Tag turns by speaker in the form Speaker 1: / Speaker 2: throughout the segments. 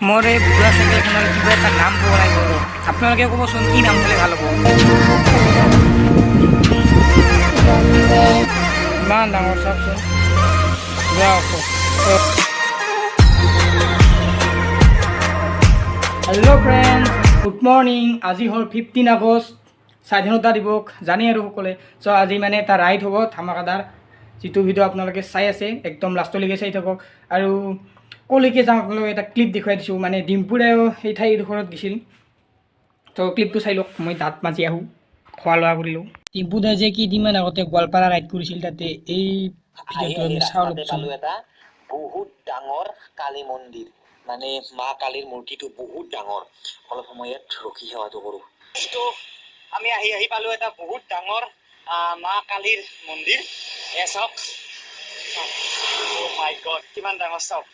Speaker 1: মোৰ এই বুঢ়া চাইকেলখনৰ কিবা এটা নাম ক'ব লাগিব। আপোনালোকে ক'বচোন কি নাম হ'লে ভাল হ'ব। ইমান ডাঙৰ চাওকচোন। Hello' friends, good morning. আজি হ'ল 15 আগষ্ট, স্বাধীনতা দিৱস জানে আৰু সকলোৱে। চ' আজি মানে এটা ৰাইড হ'ব ধামাকাদাৰ, যিটো ভিডিঅ' আপোনালোকে চাই আছে একদম লাষ্টলৈকে চাই থাকক। আৰু ক'লৈকে যাওঁ আপোনালোকে এটা ক্লিপ দেখুৱাই দিছোঁ, মানে ডিম্পুৰেও সেই ঠাইডোখৰত গৈছিল। তো ক্লিপটো চাই লওক। মই দাঁত মাজি আহোঁ, খোৱা লোৱা কৰিলোঁ। ডিম্পুদাই যে কেইদিনমান আগতে গোৱালপাৰা ৰাইড কৰিছিল, তাতে এই ভিডিঅ'টো আমি চাওঁ অলপচোন।
Speaker 2: এটা বহুত ডাঙৰ কালী মন্দিৰ, মানে মা কালীৰ মূৰ্তিটো বহুত ডাঙৰ। অলপ সময় ইয়াত ৰখি সেৱাটো কৰোঁ। আমি আহি পালোঁ এটা বহুত ডাঙৰ মা কালীৰ মন্দিৰ। চাওক, মাই গড, কিমান ডাঙৰ চাওক।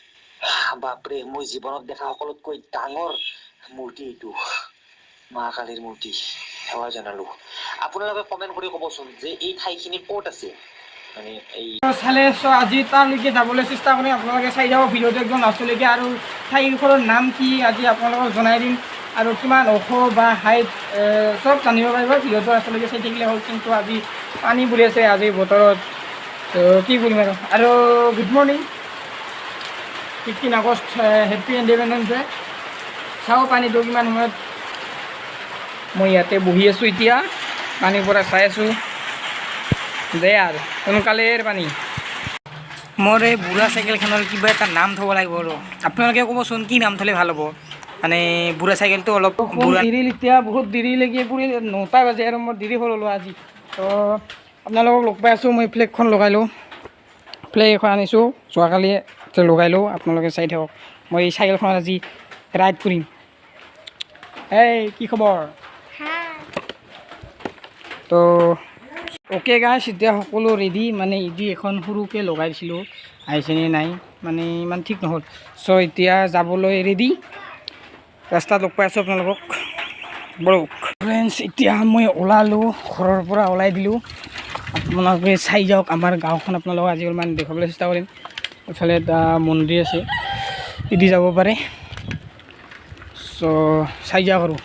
Speaker 2: বাপৰে, মই জীৱনত দেখা সকলোতকৈ ডাঙৰ মূৰ্তি এইটো, মা কালীৰ মূৰ্তি। সেৱা জনালোঁ। আপোনালোকে কমেণ্ট কৰি ক'বচোন যে এই ঠাইখিনি ক'ত আছে।
Speaker 1: চালে আজি তালৈকে যাবলৈ চেষ্টা কৰিম। আপোনালোকে চাই যাব ভিডিঅ'টো একদম লাষ্টলৈকে। আৰু ঠাইডোখৰৰ নাম কি আজি আপোনালোকক জনাই দিম, আৰু কিমান ওখ বা হাইট চব জানিব পাৰিব। ভিডিঅ'টো লাষ্টলৈকে চাই থাকিলে হ'ল। কিন্তু আজি পানী পৰি আছে আজিৰ বতৰত, কি কৰিম আৰু good morning, 15 August, happy independence day. চাওঁ পানীটো কিমান সময়ত। মই ইয়াতে বহি আছোঁ এতিয়া, পানীৰ পৰা চাই আছোঁ দে আৰু সোনকালেৰ পানী। মোৰ এই বুঢ়া চাইকেলখনৰ কিবা এটা নাম থ'ব লাগিব আৰু আপোনালোকে ক'বচোন কি নাম থ'লে ভাল হ'ব। মানে বুঢ়া চাইকেলটো অলপ দেৰি, এতিয়া বহুত দেৰিলৈকে পৰি 9টা বাজে আৰু মোৰ দেৰি হ'ল আজি। তো আপোনালোকক লগ পাই আছোঁ। মই ফ্লেগখন লগাই লওঁ, ফ্লেগ এখন আনিছোঁ যোৱাকালি, লগাই লওঁ। আপোনালোকে চাই থাকক। মই এই চাইকেলখনত আজি ৰাইড কৰিম। এই কি খবৰ? তো অ'কে গাইছ, এতিয়া সকলো ৰেডি। মানে ইদি এখন সৰুকৈ লগাই দিছিলোঁ, আহিছেনে নাই মানে ইমান ঠিক নহ'ল। চ' এতিয়া যাবলৈ ৰেডি, ৰাস্তাত লগ পাই আছোঁ আপোনালোকক। বৰক ফ্ৰেণ্ডছ, এতিয়া মই ওলালোঁ, ঘৰৰ পৰা ওলাই দিলোঁ। আপোনালোকে চাই যাওক আমাৰ গাঁওখন। আপোনালোকক আজি অলপমান দেখাবলৈ চেষ্টা কৰিম। এইফালে এটা মন্দিৰ আছে, ইদি যাব পাৰে। চ' চাই যাওক আৰু।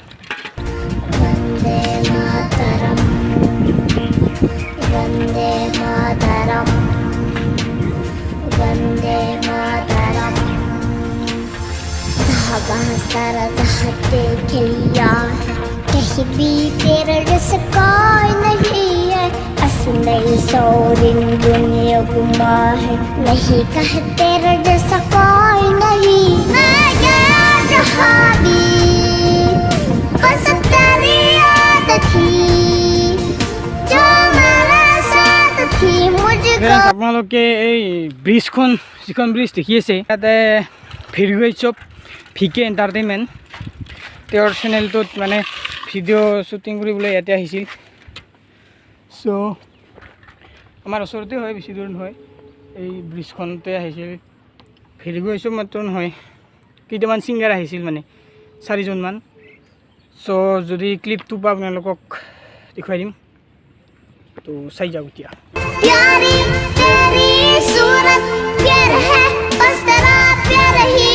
Speaker 3: वन्दे मातरम्, वन्दे मातरम्। धागा सारा चाहते खिलिया है, कहीं भी तेरा जैसा कोई नहीं है। असली सोरिन दुनिया गुमा है, नहीं कहे तेरा जैसा कोई नहीं। मैं गया जहाँ भी बस तेरी याद थी, जो
Speaker 1: আপোনালোকে এই ব্ৰিজখন, যিখন ব্ৰিজ দেখি আছে, তাতে ভিডিঅ' উৎসৱ ভিকে এণ্টাৰটেইনমেণ্ট, তেওঁৰ চেনেলটোত মানে ভিডিঅ' শ্বুটিং কৰিবলৈ ইয়াতে আহিছিল। চ' আমাৰ ওচৰতে হয়, বেছি দূৰ নহয়। এই ব্ৰিজখনতে আহিছিল। ভিডিঅ' উৎসৱ মাত্ৰ নহয়, কেইটামান ছিংগাৰ আহিছিল, মানে 4জনমান। চ' যদি ক্লিপটো পাওঁ আপোনালোকক দেখুৱাই দিম। তো চাই যাওক এতিয়া।
Speaker 3: प्यारी तेरी सूरत प्यार है, बस तेरा प्यार ही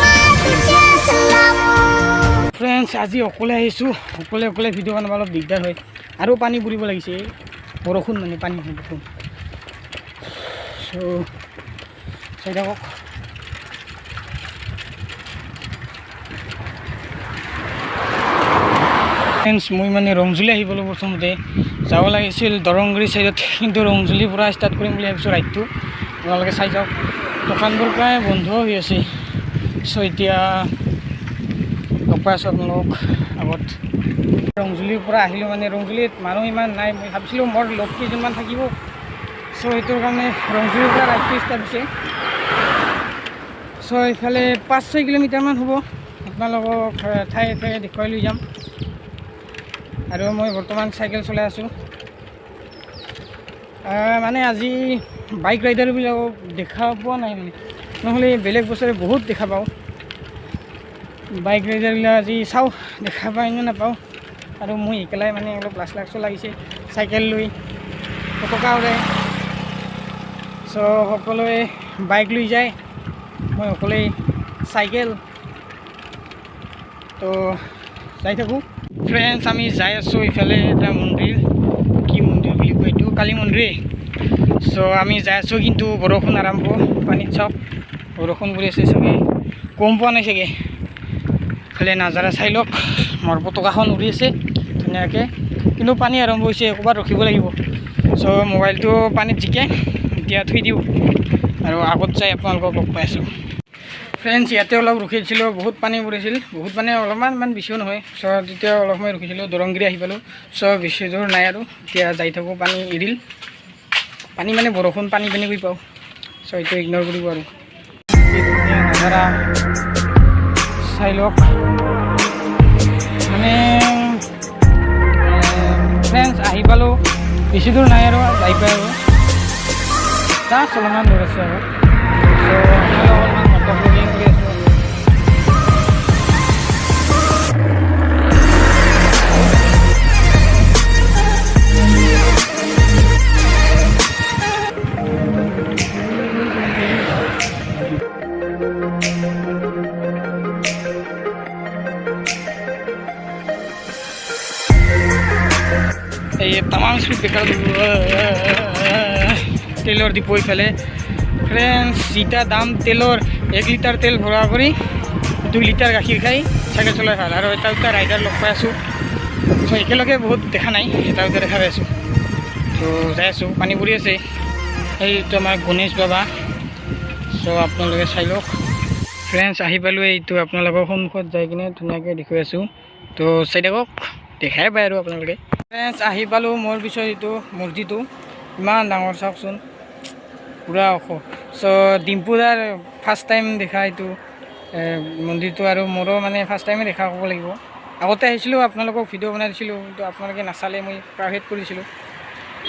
Speaker 3: मैं तुझे सलाम।
Speaker 1: ফ্ৰেণ্ডছ, আজি অকলে আহিছোঁ। অকলে ভিডিঅ' বনাব অলপ দিগদাৰ হয়, আৰু পানী পৰিব লাগিছে। বৰষুণ মানে পানী বৰষুণ। চ' চাই থাকক। ফ্ৰেণ্ডছ, মই মানে ৰংজুলি আহি পালোঁ। প্ৰথমতে যাব লাগিছিল দৰংগুৰি ছাইডত, কিন্তু ৰংজুলিৰ পৰা ষ্টাৰ্ট কৰিম বুলি ভাবিছোঁ ৰাইডটো। আপোনালোকে চাই যাওক, দোকানবোৰ প্ৰায় বন্ধ হৈ আছে। চ' এতিয়া লগ পাই আছোঁ আপোনালোকক আগত। ৰংজুলিৰ পৰা আহিলোঁ, মানে ৰংজুলিত মানুহ ইমান নাই। মই ভাবিছিলোঁ মোৰ লগ কেইজনমান থাকিব। চ' সেইটোৰ কাৰণে ৰংজুলিৰ পৰা ৰাইডটো ষ্টাৰ্ট হৈছে। চ' এইফালে 5-6 কিলোমিটাৰমান হ'ব। আপোনালোকক ঠায়ে দেখুৱাই লৈ যাম। আৰু মই বৰ্তমান চাইকেল চলাই আছোঁ। মানে আজি বাইক ৰাইডাৰবিলাকক দেখা পোৱা নাই, মানে নহ'লে বেলেগ বছৰে বহুত দেখা পাওঁ। বাইক ৰাইডাৰবিলাক আজি চাওঁ দেখা পাওঁ নে নাপাওঁ। আৰু মই একেলাই মানে অলপ লাজ লাগিছে চাইকেল লৈ, পতকা উৰাই। চ' সকলোৱে বাইক লৈ যায়, মই অকলেই চাইকেল। তো যাই থাকোঁ ফ্ৰেণ্ডছ। আমি যাই আছোঁ ইফালে এটা মন্দিৰ, কি মন্দিৰ বুলি কয় এইটো, কালী মন্দিৰেই। চ' আমি যাই আছোঁ, কিন্তু বৰষুণ আৰম্ভ। পানীত চাওক বৰষুণ পৰি আছে, চাগে গম পোৱা নাই চাগে। ইফালে নাজাৰা চাই লওক, মোৰ পতাকাখন উৰি আছে ধুনীয়াকৈ, কিন্তু পানী আৰম্ভ হৈছে, ক'ৰবাত ৰখিব লাগিব। চ' মোবাইলটো পানীত জিকে এতিয়া থৈ দিওঁ আৰু আগত যাই আপোনালোকক লগ পাই আছোঁ। ফ্ৰেণ্ডছ ইয়াতে অলপ ৰখিছিলোঁ, বহুত পানী পৰিছিল, বহুত মানে অলপমান ইমান বেছিও নহয়। চ' তেতিয়া অলপ সময় ৰখিছিলোঁ, দৰংগিৰি আহি পালোঁ। চ' বেছি দূৰ নাই আৰু, এতিয়া যাই থাকোঁ। পানী এৰিল, পানী মানে বৰষুণ পানী কৰি পাওঁ। চ' এইটো ইগন'ৰ কৰিব আৰু। ধুনীয়া নাজাৰা চাই লওক, মানে ফ্ৰেণ্ডছ আহি পালোঁ, বেছি দূৰ নাই আৰু যাই পাই আৰু জাষ্ট অলপমান দূৰ আছে আৰু। চ' অলপমান মটৰ ব্লগিং কৰি আছোঁ। এই তামাম স্পীড ব্ৰেকাৰ তেলৰ ডিপো ইফালে। ফ্ৰেণ্ডছ যিটা দাম তেলৰ, 1 লিটাৰ তেল ভৰা কৰি 2 লিটাৰ গাখীৰ খাই চাইকেল চলাই ভাল। আৰু এটা দুটা ৰাইডাৰ লগ পাই আছোঁ। চ' একেলগে বহুত দেখা নাই, এটা দুটা দেখা পাই আছোঁ। ত' যাই আছোঁ, পানী পৰি আছে। এইটো আমাৰ গণেশ বাবা। চ' আপোনালোকে চাই লওক। ফ্ৰেণ্ডছ আহি পালোঁ, এইটো আপোনালোকৰ সন্মুখত যাই কিনে ধুনীয়াকৈ দেখুৱাই আছোঁ। তো চাই থাকক, দেখাই পায় আৰু আপোনালোকে। ফ্ৰেণ্ডছ আহি পালোঁ মোৰ পিছত এইটো মূৰ্তিটো, ইমান ডাঙৰ চাওকচোন, পূৰা ওখ। চ' ডিম্পুদাৰ ফাৰ্ষ্ট টাইম দেখা এইটো মন্দিৰটো, আৰু মোৰো মানে ফাৰ্ষ্ট টাইমে দেখা ক'ব লাগিব। আগতে আহিছিলোঁ, আপোনালোকক ভিডিঅ' বনাই দিছিলোঁ, কিন্তু আপোনালোকে নাচালে, মই প্ৰাইভেট কৰিছিলোঁ।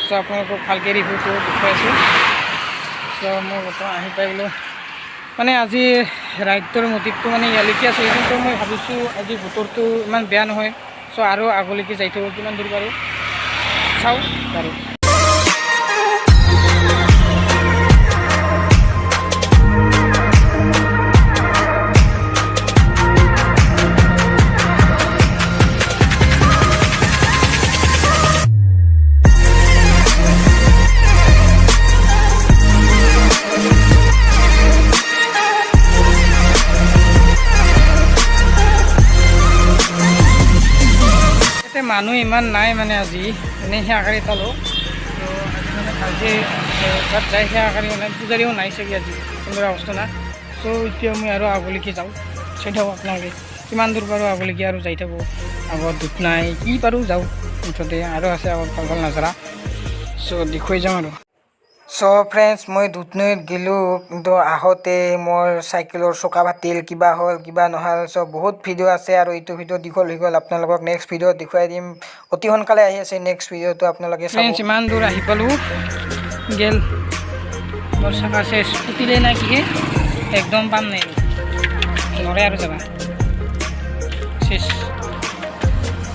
Speaker 1: চ' আপোনালোকক ভালকৈ ৰিভিউটো দেখুৱাইছোঁ। চ' মই বৰ্তমান আহি পাই গ'লোঁ। মানে আজি ৰাইডটোৰ মটিভটো মানে ইয়ালৈকে আছিল, কিন্তু মই ভাবিছোঁ আজি বতৰটো ইমান বেয়া নহয়। চ' আৰু আগলৈকে যাই থাকোঁ, কিমান দূৰ পাৰোঁ চাওঁ বাৰু। মানুহ ইমান নাই মানে আজি, এনেই সেৱাকাৰী পালোঁ। তো আজি মানে ভালকৈ তাত যাই সেৱাকাৰী মানে পূজাৰীও নাই চাগে আজি, সুন্দৰ অৱস্থা নাই। চ' এতিয়া মই আৰু আগলৈকে যাওঁ, চাই থাকোঁ আপোনালোকে কিমান দূৰ পাৰোঁ আগলৈকে, আৰু যাই থাকোঁ। আগত দুখ নাই, কি পাৰোঁ যাওঁ, মুঠতে আৰু আছে আগত ভাল ভাল নাজাৰা। চ' দেখুৱাই যাম আৰু। চ' ফ্ৰেণ্ডছ মই দুধনৈত গ'লোঁ, কিন্তু আহোঁতে মোৰ চাইকেলৰ চকা ফাটিল, কিবা হ'ল কিবা নহ'ল। চ' বহুত ভিডিঅ' আছে, আৰু এইটো ভিডিঅ' দীঘল হৈ গ'ল, আপোনালোকক নেক্সট ভিডিঅ'ত দেখুৱাই দিম। অতি সোনকালে আহি আছে নেক্সট ভিডিঅ'টো, আপোনালোকে ফ্ৰেণ্ডছ ইমান দূৰ আহি পালোঁ, গেল মোৰ চকা চেচ, ফুটিলে নাই কিহে, একদম পাম নাই নৰে আৰু যাবা চেচ।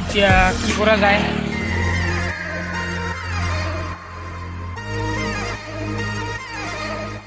Speaker 1: এতিয়া কি কৰা যায়।